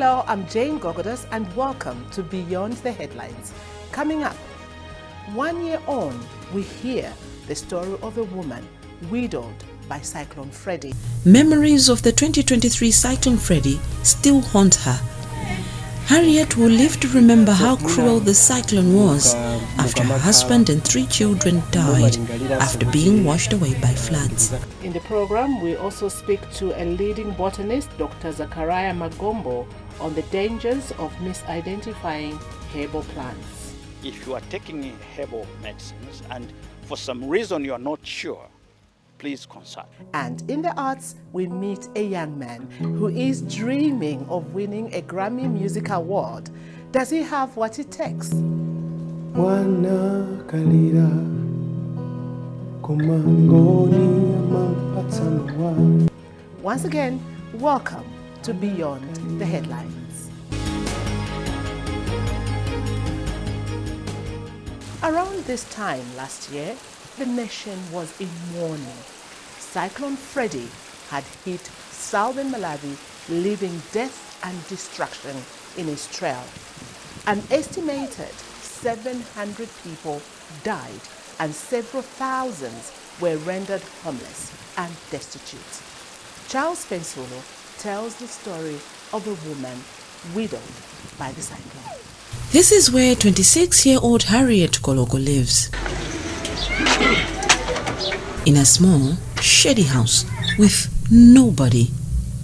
Hello, I'm Jane Gogodas and welcome to Beyond the Headlines. Coming up, 1 year on, we hear the story of a woman widowed by Cyclone Freddy. Memories of the 2023 Cyclone Freddy still haunt her. Harriet will live to remember how cruel the cyclone was after her husband and 3 children died after being washed away by floods. In the program, we also speak to a leading botanist, Dr. Zachariah Magombo, on the dangers of misidentifying herbal plants. If you are taking herbal medicines and for some reason you are not sure, please consult. And in the arts, we meet a young man who is dreaming of winning a Grammy Music Award. Does he have what it takes? Once again, welcome to Beyond the Headlines. Around this time last year, the nation was in mourning. Cyclone Freddy had hit southern Malawi, leaving death and destruction in its trail. An estimated 700 people died and several thousands were rendered homeless and destitute. Charles Pensulo tells the story of a woman widowed by the cyclone. This is where 26-year-old Harriet Kologo lives. In a small, shady house with nobody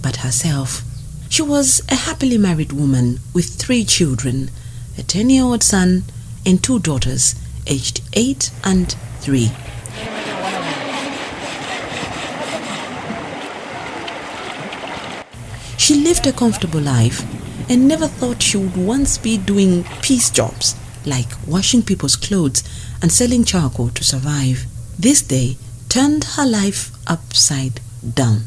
but herself. She was a happily married woman with 3 children, a 10-year-old son and 2 daughters aged 8 and 3. She lived a comfortable life and never thought she would once be doing piece jobs like washing people's clothes and selling charcoal to survive. This day turned her life upside down,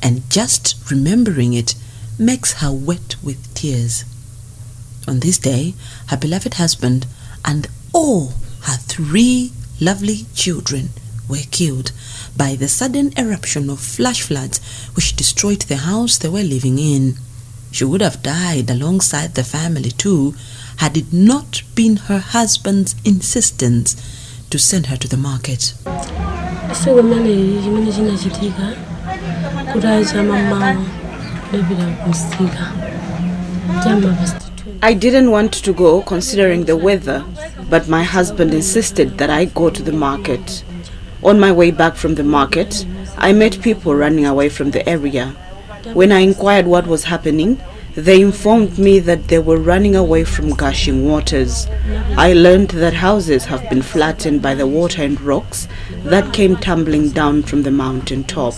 and just remembering it makes her wet with tears. On this day, her beloved husband and all her 3 lovely children were killed by the sudden eruption of flash floods which destroyed the house they were living in. She would have died alongside the family too, had it not been her husband's insistence to send her to the market. I didn't want to go considering the weather, but my husband insisted that I go to the market. On my way back from the market, I met people running away from the area. When I inquired what was happening, they informed me that they were running away from gushing waters. I learned that houses have been flattened by the water and rocks that came tumbling down from the mountain top.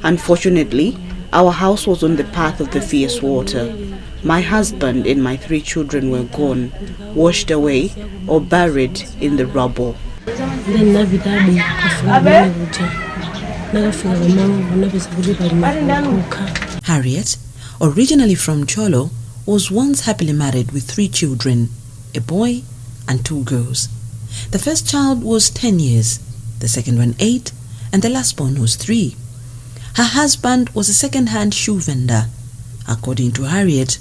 Unfortunately, our house was on the path of the fierce water. My husband and my 3 children were gone, washed away or buried in the rubble. Harriet, originally from Cholo, was once happily married with 3 children, a boy and 2 girls. The first child was 10 years, the second one 8, and the last born was 3. Her husband was a second-hand shoe vendor. According to Harriet,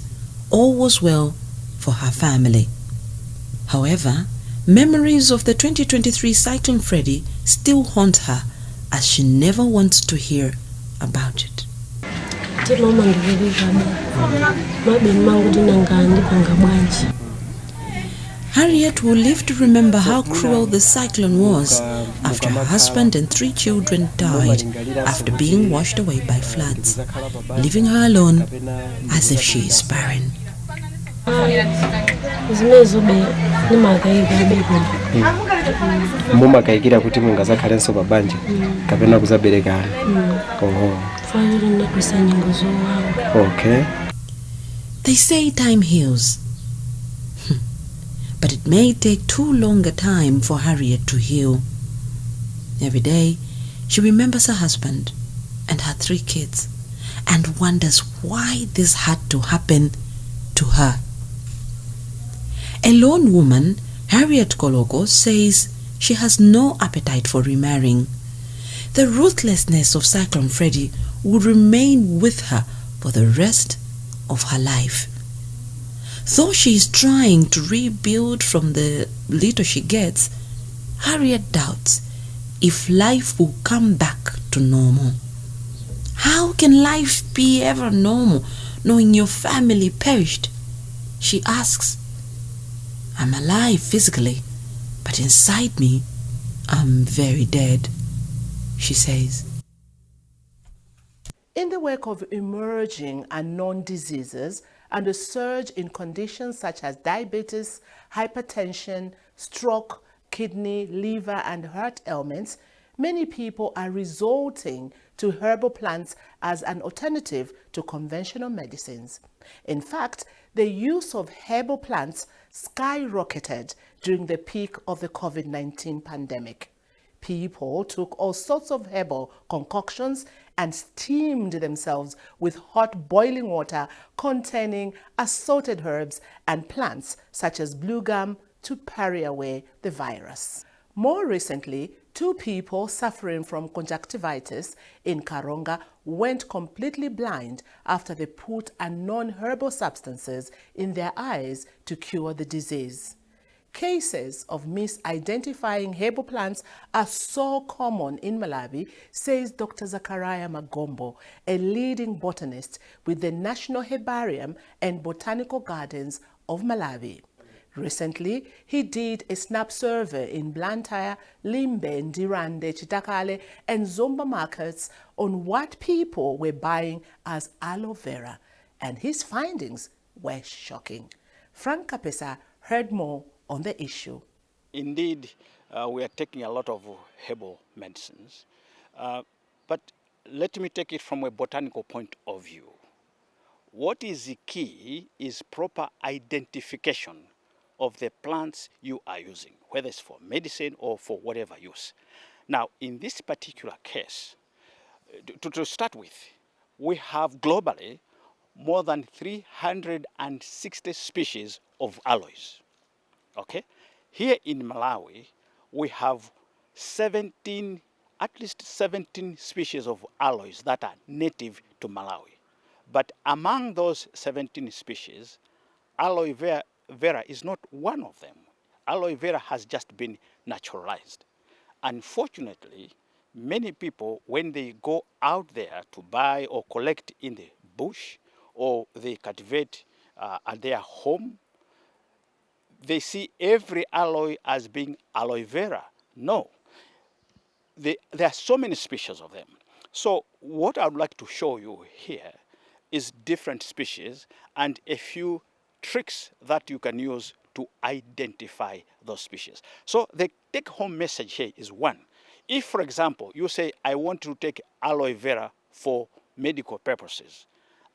all was well for her family. However, memories of the 2023 Cyclone Freddy still haunt her, as she never wants to hear about it. Harriet will live to remember how cruel the cyclone was after her husband and 3 children died after being washed away by floods, leaving her alone as if she is barren. Okay. They say time heals. But it may take too long a time for Harriet to heal. Every day, she remembers her husband and her 3 kids and wonders why this had to happen to her. A lone woman, Harriet Kologo, says she has no appetite for remarrying. The ruthlessness of Cyclone Freddy would remain with her for the rest of her life. Though she is trying to rebuild from the little she gets, Harriet doubts if life will come back to normal. How can life be ever normal knowing your family perished? She asks. I'm alive physically, but inside me, I'm very dead, she says. In the wake of emerging unknown diseases and a surge in conditions such as diabetes, hypertension, stroke, kidney, liver, and heart ailments, many people are resorting to herbal plants as an alternative to conventional medicines. In fact, the use of herbal plants skyrocketed during the peak of the COVID-19 pandemic. People took all sorts of herbal concoctions and steamed themselves with hot boiling water containing assorted herbs and plants such as blue gum to parry away the virus. More recently, 2 people suffering from conjunctivitis in Karonga went completely blind after they put unknown herbal substances in their eyes to cure the disease. Cases of misidentifying herbal plants are so common in Malawi, says Dr. Zachariah Magombo, a leading botanist with the National Herbarium and Botanical Gardens of Malawi. Recently, he did a snap survey in Blantyre, Limbe, Ndirande, Chitakale, and Zomba markets on what people were buying as aloe vera, and his findings were shocking. Frank Kapesa heard more on the issue. Indeed, we are taking a lot of herbal medicines, but let me take it from a botanical point of view. What is the key is proper identification of the plants you are using, whether it's for medicine or for whatever use. Now, in this particular case, to start with, we have globally more than 360 species of aloes. Okay? Here in Malawi, we have at least 17 species of aloes that are native to Malawi. But among those 17 species, aloe vera is not one of them. Aloe vera has just been naturalized. Unfortunately, many people, when they go out there to buy or collect in the bush, or they cultivate at their home, they see every aloe as being aloe vera. No, there are so many species of them. So what I would like to show you here is different species and a few tricks that you can use to identify those species. So the take-home message here is one. If, for example, you say, I want to take aloe vera for medical purposes,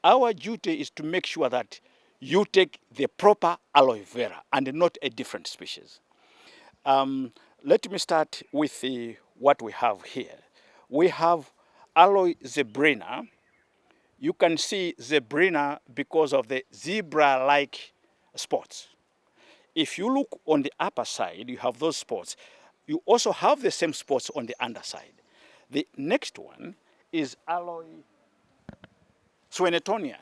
our duty is to make sure that you take the proper aloe vera and not a different species. Let me start with what we have here. We have aloe zebrina. You can see zebrina because of the zebra-like spots. If you look on the upper side, you have those spots. You also have the same spots on the underside. The next one is aloe swinetonia.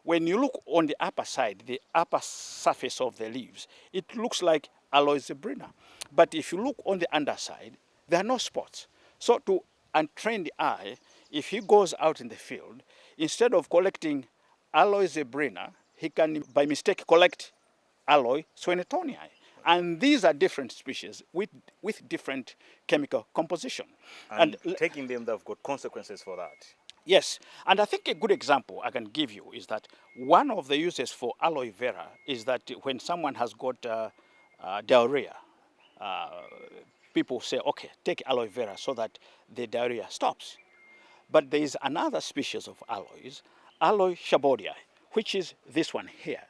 When you look on the upper side, the upper surface of the leaves, it looks like aloe zebrina. But if you look on the underside, there are no spots. So to untrain the eye, if he goes out in the field, instead of collecting aloe zebrina, he can, by mistake, collect aloe swinetonia. And these are different species with different chemical composition. And taking them, they've got consequences for that. Yes, and I think a good example I can give you is that one of the uses for aloe vera is that when someone has got diarrhea, people say, okay, take aloe vera so that the diarrhea stops. But there is another species of aloes, aloe shabodia, which is this one here.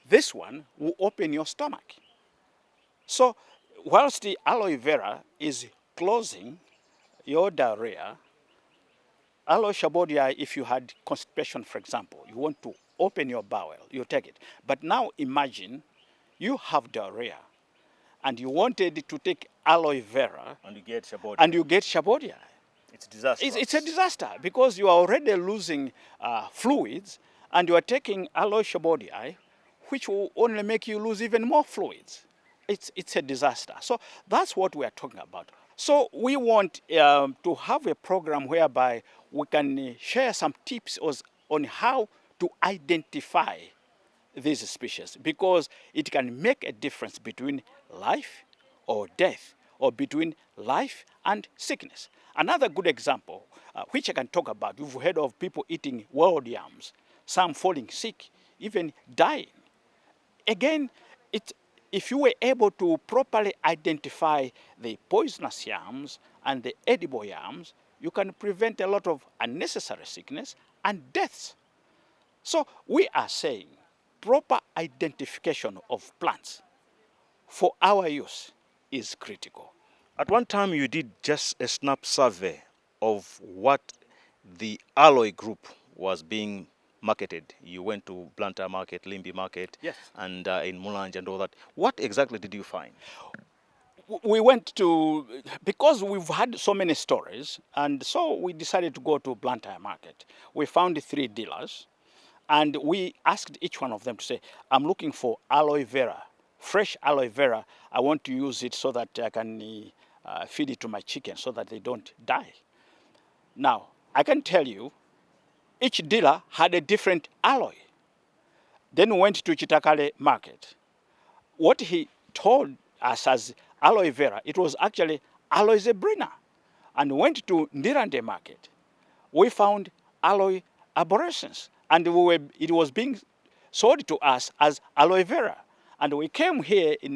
This one will open your stomach. So whilst the aloe vera is closing your diarrhea, aloe shabodia, if you had constipation, for example, you want to open your bowel, you take it. But now imagine you have diarrhea and you wanted to take aloe vera And you get shabodia. and you get shabodia. It's disaster. It's a disaster because you are already losing fluids, and you are taking aloe shabodii, which will only make you lose even more fluids. It's a disaster. So that's what we are talking about. So we want to have a program whereby we can share some tips on how to identify these species, because it can make a difference between life or death, or between life and sickness. Another good example, which I can talk about, you've heard of people eating wild yams, some falling sick, even dying. Again, if you were able to properly identify the poisonous yams and the edible yams, you can prevent a lot of unnecessary sickness and deaths. So we are saying proper identification of plants for our use is critical. At one time, you did just a snap survey of what the aloe group was being marketed. You went to Blantyre Market, Limby Market, Yes, and in Mulanje and all that. What exactly did you find? we went to, because we've had so many stories, and so we decided to go to Blantyre Market. We found 3 dealers, and we asked each one of them to say, I'm looking for aloe vera, fresh aloe vera. I want to use it so that I can feed it to my chickens so that they don't die. Now, I can tell you, each dealer had a different aloe. Then we went to Chitakale Market. What he told us as aloe vera, it was actually aloe zebrina. And went to Ndirande Market. We found aloe arborescens, and it was being sold to us as aloe vera. And we came here in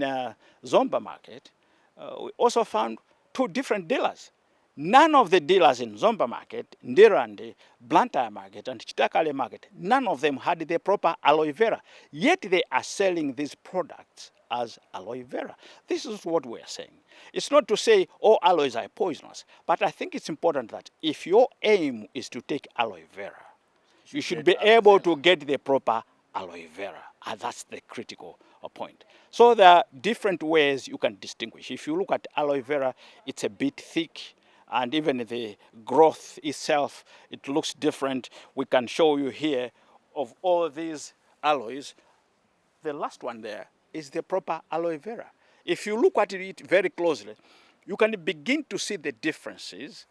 Zomba Market. We also found 2 different dealers. None of the dealers in Zomba Market, Ndirande, Blantyre Market, and Chitakale Market, none of them had the proper aloe vera. Yet they are selling these products as aloe vera. This is what we are saying. It's not to say all aloes are poisonous, but I think it's important that if your aim is to take aloe vera, you should be able to get the proper aloe vera. And that's the critical point. So there are different ways you can distinguish. If you look at aloe vera, it's a bit thick, and even the growth itself, it looks different. We can show you here of all these aloes. The last one there is the proper aloe vera. If you look at it very closely, you can begin to see the differences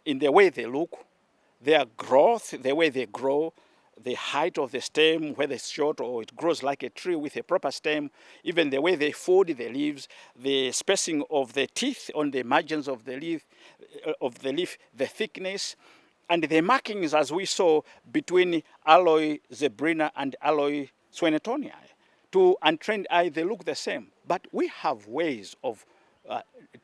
in the way they look, their growth, the way they grow, the height of the stem, whether it's short or it grows like a tree with a proper stem, even the way they fold the leaves, the spacing of the teeth on the margins of the leaf, the thickness, and the markings, as we saw, between aloe zebrina and aloe swinnertonii. To untrained eye, they look the same, but we have ways of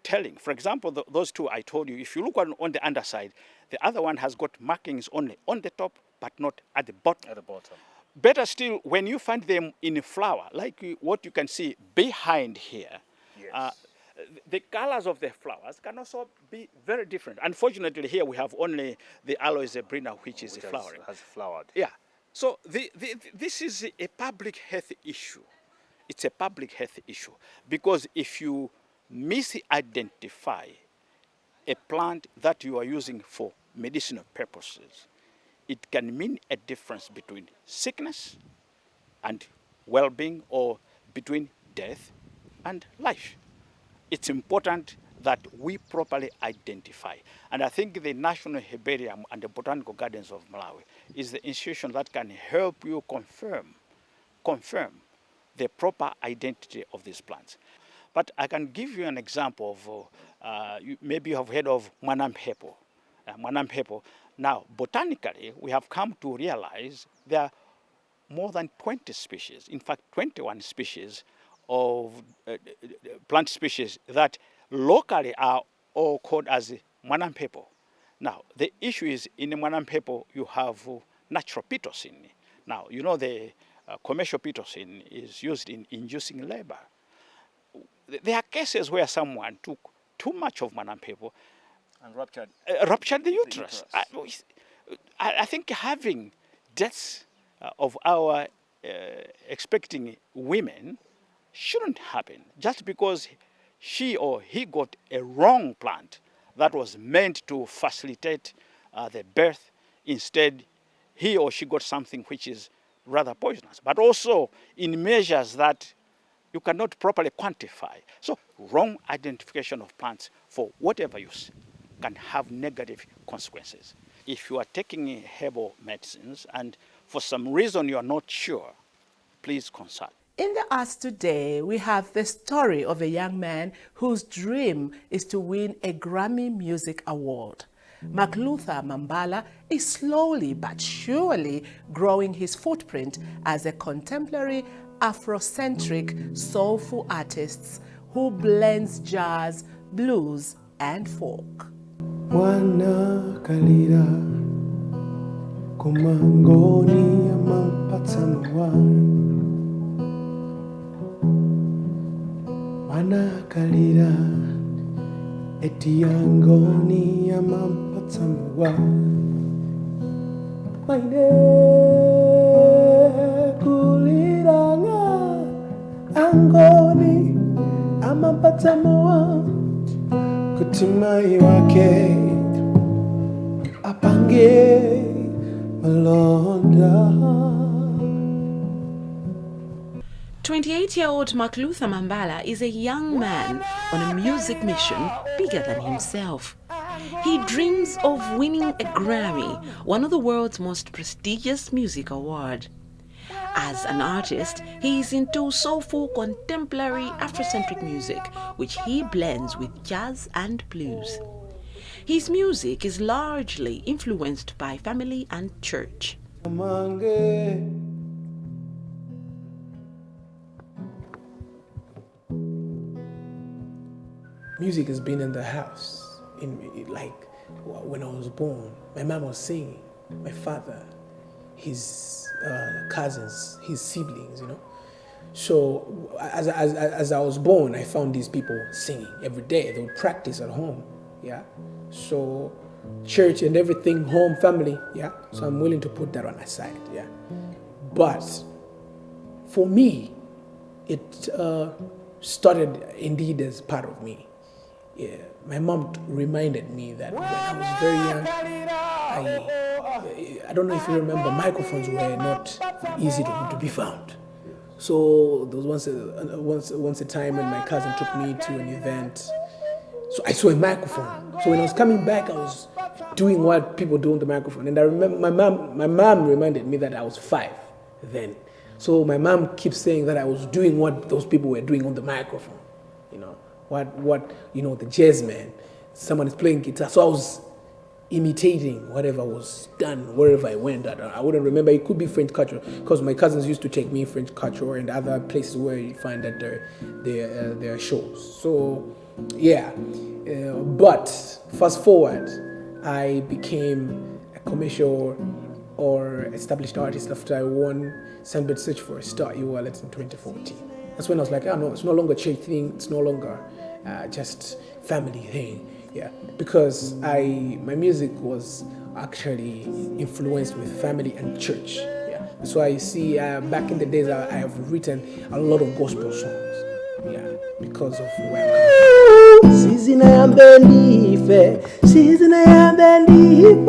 telling. For example, those 2 I told you, if you look on the underside, the other one has got markings only on the top, but not at the bottom. At the bottom. Better still, when you find them in flower, like what you can see behind here, Yes. the colors of the flowers can also be very different. Unfortunately, here we have only the aloe zebrina, which is flowering. Has flowered. Yeah. So this is a public health issue. It's a public health issue, because if you misidentify a plant that you are using for medicinal purposes, it can mean a difference between sickness and well-being, or between death and life. It's important that we properly identify. And I think the National Herbarium and the Botanical Gardens of Malawi is the institution that can help you confirm the proper identity of these plants. But I can give you an example of, maybe you have heard of Mwanampepo. Mwanampepo. Now, botanically, we have come to realize there are more than 20 species, in fact 21 species of plant species that locally are all called as Mwanampepo. Now, the issue is in Mwanampepo you have natural pitocin. Now, you know the commercial pitocin is used in inducing labor. There are cases where someone took too much of Mwanampepo And ruptured the uterus. I think having deaths of our expecting women shouldn't happen just because she or he got a wrong plant that was meant to facilitate the birth. Instead, he or she got something which is rather poisonous, but also in measures that you cannot properly quantify. So wrong identification of plants for whatever use can have negative consequences. If you are taking herbal medicines and for some reason you are not sure, please consult. In the arts today, we have the story of a young man whose dream is to win a Grammy Music Award. McLuther Mambala is slowly but surely growing his footprint as a contemporary Afrocentric soulful artist who blends jazz, blues, and folk. Wana kalira kumangoni amampata mwana. Wana kalira etiangoni amampata mwana. Maine kuliranga angoni amampata mwana. Kutimai wake apange malonda. 28-year-old McLuther Mambala is a young man on a music mission bigger than himself. He dreams of winning a Grammy, one of the world's most prestigious music awards. As an artist, he is into soulful contemporary Afrocentric music, which he blends with jazz and blues. His music is largely influenced by family and church. Music has been in the house, like when I was born. My mom was singing, my father, his cousins, his siblings, you know. So as I was born, I found these people singing every day. They would practice at home, yeah. So church and everything, home, family, yeah. So I'm willing to put that on aside, yeah. But for me, it started indeed as part of me. Yeah, my mom reminded me that when I was very young, I don't know if you remember, microphones were not easy to be found. So there was once a time when my cousin took me to an event. So I saw a microphone. So when I was coming back, I was doing what people do on the microphone. And I remember my mom reminded me that I was 5 then. So my mom keeps saying that I was doing what those people were doing on the microphone. You know, what you know, the jazz man, someone is playing guitar. So I was imitating whatever was done wherever I went. I wouldn't remember. It could be French culture because my cousins used to take me French culture and other places where you find that there are shows. So yeah, but fast forward, I became a commercial or established artist after I won Sunbird Search for a Star e-wallet in 2014. That's when I was like, oh no, it's no longer a church thing. It's no longer just family thing. Yeah, because my music was actually influenced with family and church. Yeah, that's why you see back in the days I have written a lot of gospel songs. Yeah, because of where I'm coming from. Season I am believe, season I am believe,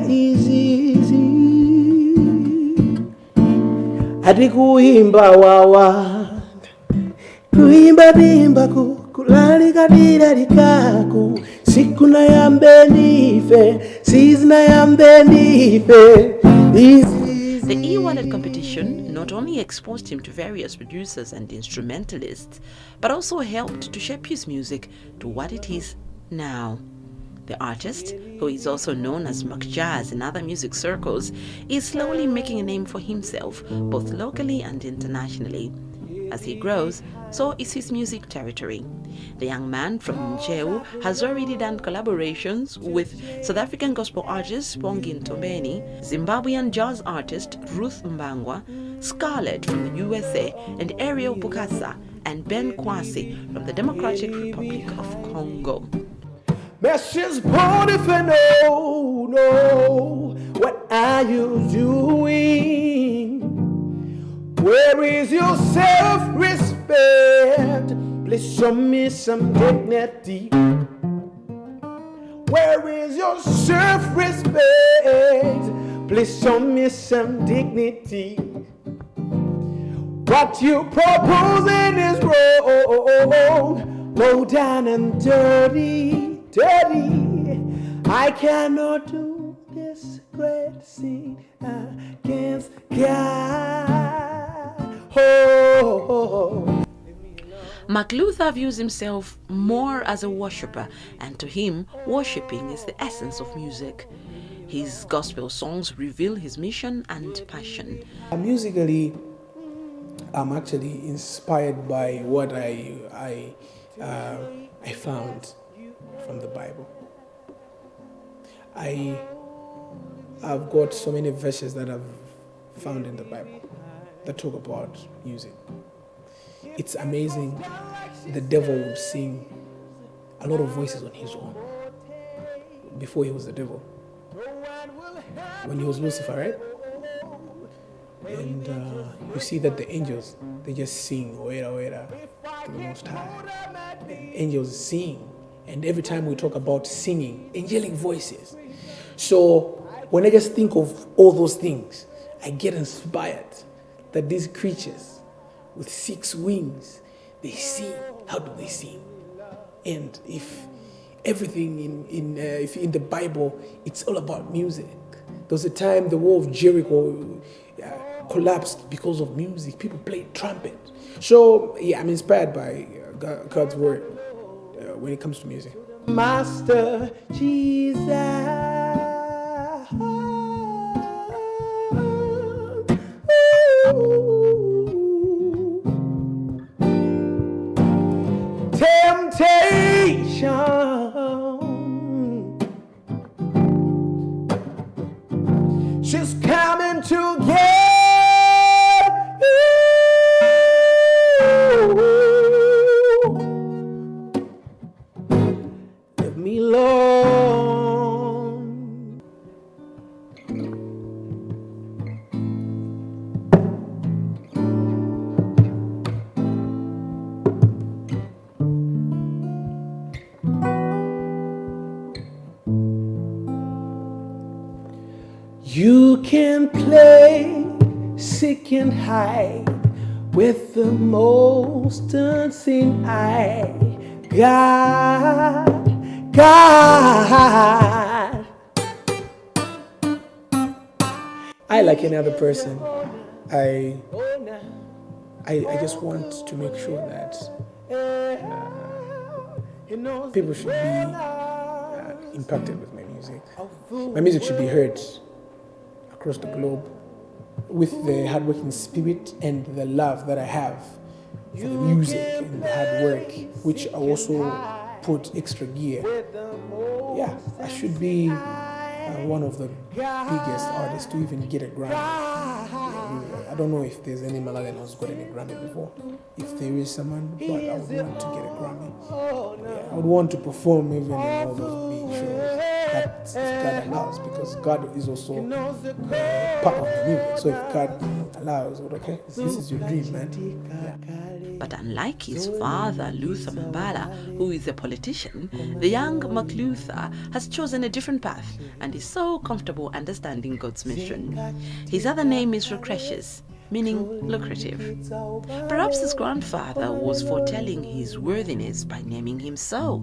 easy. Adi kuimba wawa, kuimba bimba ku. The e-wallet competition not only exposed him to various producers and instrumentalists, but also helped to shape his music to what it is now. The artist, who is also known as McJazz in other music circles, is slowly making a name for himself, both locally and internationally. As he grows, so is his music territory. The young man from Njeu has already done collaborations with South African gospel artist Pongi Ntombeni, Zimbabwean jazz artist Ruth Mbangwa, Scarlett from the USA, and Ariel Bukasa, and Ben Kwasi from the Democratic Republic of Congo. Mrs. Bonifano, no, what are you doing? Where is your self-respect? Please show me some dignity. Where is your self-respect? Please show me some dignity. What you proposing is wrong, low down and dirty, dirty. I cannot do this great sin against God. Oh. McLuther views himself more as a worshipper, and to him, worshipping is the essence of music. His gospel songs reveal his mission and passion. Musically, I'm actually inspired by what I found from the Bible. I've got so many verses that I've found in the Bible that talk about music. It's amazing. The devil would sing a lot of voices on his own before he was the devil. When he was Lucifer, right? And you see that the angels, they just sing, Oera, Oera, to the Most High. And angels sing. And every time we talk about singing, angelic voices. So when I just think of all those things, I get inspired that these creatures with 6 wings, they sing. How do they sing? And if everything if in the Bible, it's all about music. There was a time the wall of Jericho collapsed because of music. People played trumpet. So yeah, I'm inspired by God's word when it comes to music. Master Jesus, temptation, she's coming to get you. Leave me alone. You can play seek and hide with the most unseen eye. God, God. I, like any other person, I just want to make sure that people should be impacted with my music. My music should be heard across the globe with the hardworking spirit and the love that I have for the music and the hard work, which I also put extra gear. Yeah, I should be one of the biggest artists to even get a Grammy. I don't know if there's any Malawian who's got any Grammy before. If there is someone, but I would want to get a Grammy. Yeah, I would want to perform even in all those big shows. That if God allows, because God is also part of the music. So if God allows, okay, this is your dream, man. Yeah. But unlike his father, Luther Mambala, who is a politician, the young McLuther has chosen a different path and is so comfortable understanding God's mission. His other name is Lucretius, meaning lucrative. Perhaps his grandfather was foretelling his worthiness by naming him so.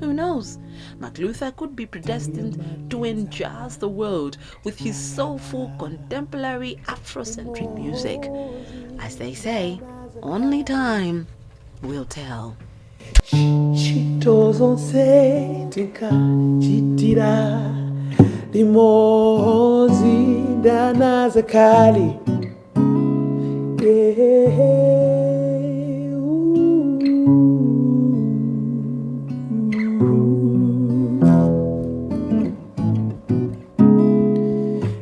Who knows? McLuther could be predestined to enjazz the world with his soulful contemporary Afrocentric music. As they say, only time will tell. Chitozosetika chitira limozi dana zakali.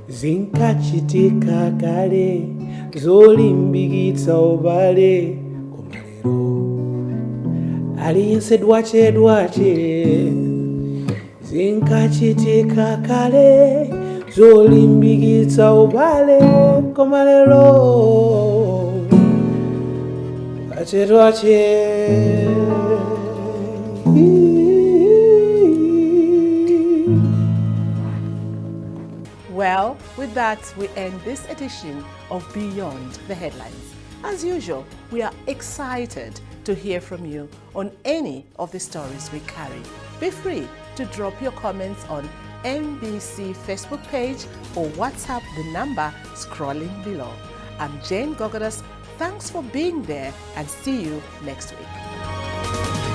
Zinkachitika kale zolimbikitsa obale komalero aliyense dwache dwache. Zinkachitika kale zolimbikitsa obale komalero dwache dwache. Well, with that, we end this edition of Beyond the Headlines. As usual, we are excited to hear from you on any of the stories we carry. Be free to drop your comments on NBC Facebook page or WhatsApp the number scrolling below. I'm Jane Gogodas. Thanks for being there and see you next week.